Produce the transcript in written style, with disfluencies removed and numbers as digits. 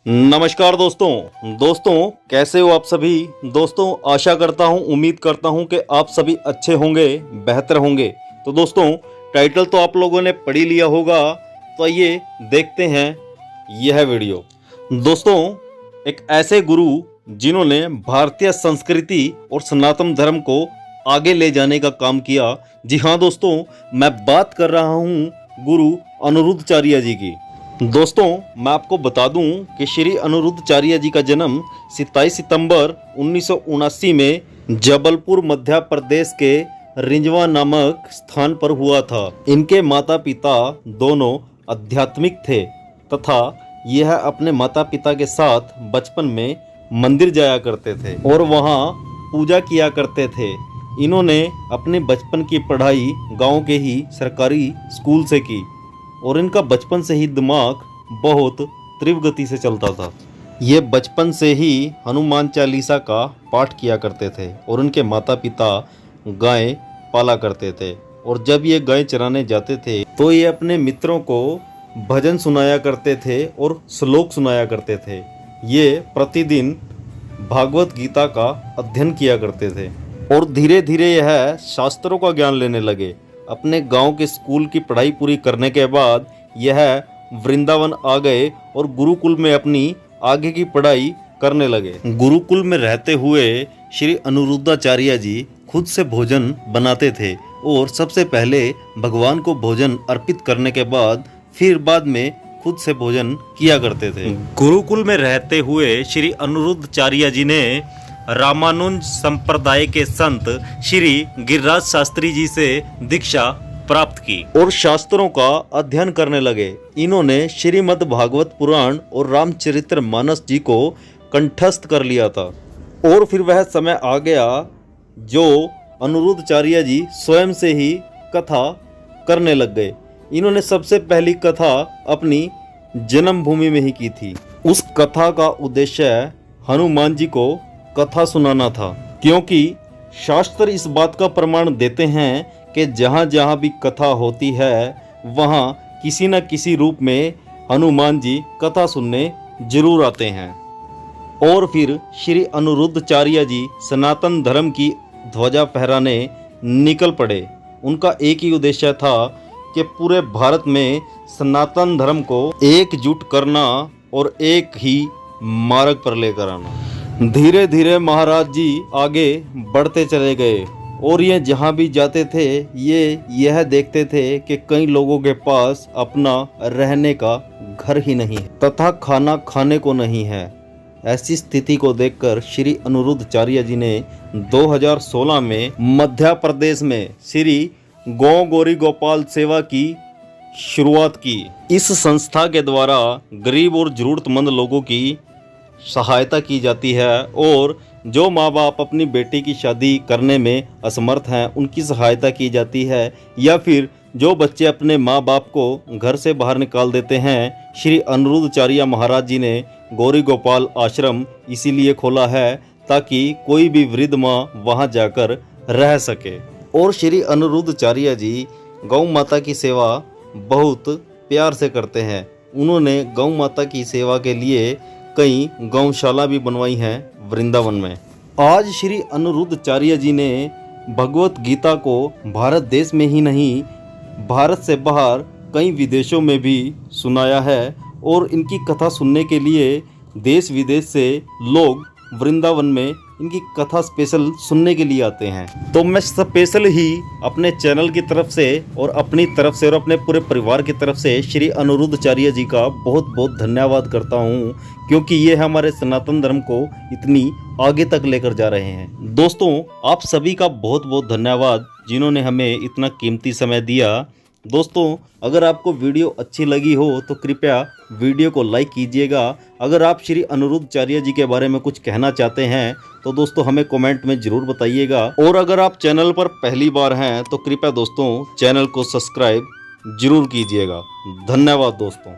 नमस्कार दोस्तों कैसे हो आप सभी। दोस्तों आशा करता हूं, उम्मीद करता हूं कि आप सभी अच्छे होंगे, बेहतर होंगे। तो दोस्तों टाइटल तो आप लोगों ने पढ़ ही लिया होगा, तो आइए देखते हैं यह वीडियो। दोस्तों एक ऐसे गुरु जिन्होंने भारतीय संस्कृति और सनातन धर्म को आगे ले जाने का काम किया। जी हाँ दोस्तों, मैं बात कर रहा हूँ गुरु अनिरुद्धाचार्य जी की। दोस्तों मैं आपको बता दूं कि श्री अनिरुद्धाचार्य जी का जन्म 27 सितंबर 1979 में जबलपुर मध्य प्रदेश के रिंजवा नामक स्थान पर हुआ था। इनके माता पिता दोनों आध्यात्मिक थे तथा यह अपने माता पिता के साथ बचपन में मंदिर जाया करते थे और वहां पूजा किया करते थे। इन्होंने अपने बचपन की पढ़ाई गांव के ही सरकारी स्कूल से की और इनका बचपन से ही दिमाग बहुत तीव्र गति से चलता था। ये बचपन से ही हनुमान चालीसा का पाठ किया करते थे और उनके माता पिता गायें पाला करते थे। और जब ये गायें चराने जाते थे तो ये अपने मित्रों को भजन सुनाया करते थे और श्लोक सुनाया करते थे। ये प्रतिदिन भागवत गीता का अध्ययन किया करते थे और धीरे धीरे यह शास्त्रों का ज्ञान लेने लगे। अपने गांव के स्कूल की पढ़ाई पूरी करने के बाद यह वृंदावन आ गए और गुरुकुल में अपनी आगे की पढ़ाई करने लगे। गुरुकुल में रहते हुए श्री अनिरुद्धाचार्य जी खुद से भोजन बनाते थे और सबसे पहले भगवान को भोजन अर्पित करने के बाद फिर बाद में खुद से भोजन किया करते थे। गुरुकुल में रहते हुए श्री अनिरुद्धाचार्य जी ने रामानुज संप्रदाय के संत श्री गिरिराज शास्त्री जी से दीक्षा प्राप्त की और शास्त्रों का अध्ययन करने लगे। इन्होंने श्रीमद् भागवत पुराण और रामचरितमानस जी को कंठस्थ कर लिया था और फिर वह समय आ गया जो अनिरुद्धाचार्य जी स्वयं से ही कथा करने लग गए। इन्होंने सबसे पहली कथा अपनी जन्मभूमि में ही की थी। उस कथा का उद्देश्य हनुमान जी को कथा सुनाना था, क्योंकि शास्त्र इस बात का प्रमाण देते हैं कि जहाँ जहाँ भी कथा होती है वहाँ किसी न किसी रूप में हनुमान जी कथा सुनने जरूर आते हैं। और फिर श्री अनिरुद्धाचार्य जी सनातन धर्म की ध्वजा फहराने निकल पड़े। उनका एक ही उद्देश्य था कि पूरे भारत में सनातन धर्म को एकजुट करना और एक ही मार्ग पर लेकर आना। धीरे धीरे महाराज जी आगे बढ़ते चले गए और ये जहाँ भी जाते थे ये यह देखते थे कि कई लोगों के पास अपना रहने का घर ही नहीं है तथा खाना खाने को नहीं है। ऐसी स्थिति को देखकर श्री अनिरुद्धाचार्य जी ने 2016 में मध्य प्रदेश में श्री गौ गौरी गोपाल सेवा की शुरुआत की। इस संस्था के द्वारा गरीब और जरूरतमंद लोगों की सहायता की जाती है और जो माँ बाप अपनी बेटी की शादी करने में असमर्थ हैं उनकी सहायता की जाती है, या फिर जो बच्चे अपने माँ बाप को घर से बाहर निकाल देते हैं। श्री अनिरुद्धाचार्य महाराज जी ने गौरी गोपाल आश्रम इसीलिए खोला है ताकि कोई भी वृद्ध माँ वहाँ जाकर रह सके। और श्री अनिरुद्धाचार्य जी गौ माता की सेवा बहुत प्यार से करते हैं। उन्होंने गौ माता की सेवा के लिए कई गौशाला भी बनवाई हैं वृंदावन में। आज श्री अनिरुद्धाचार्य जी ने भगवत गीता को भारत देश में ही नहीं भारत से बाहर कई विदेशों में भी सुनाया है और इनकी कथा सुनने के लिए देश विदेश से लोग वृंदावन में इनकी कथा स्पेशल सुनने के लिए आते हैं। तो मैं स्पेशल ही अपने चैनल की तरफ से और अपनी तरफ से और अपने पूरे परिवार की तरफ से श्री अनिरुद्धाचार्य जी का बहुत बहुत धन्यवाद करता हूँ, क्योंकि ये हमारे सनातन धर्म को इतनी आगे तक लेकर जा रहे हैं। दोस्तों आप सभी का बहुत बहुत धन्यवाद जिन्होंने हमें इतना कीमती समय दिया। दोस्तों अगर आपको वीडियो अच्छी लगी हो तो कृपया वीडियो को लाइक कीजिएगा। अगर आप श्री अनिरुद्धाचार्य जी के बारे में कुछ कहना चाहते हैं तो दोस्तों हमें कमेंट में ज़रूर बताइएगा। और अगर आप चैनल पर पहली बार हैं तो कृपया दोस्तों चैनल को सब्सक्राइब जरूर कीजिएगा। धन्यवाद दोस्तों।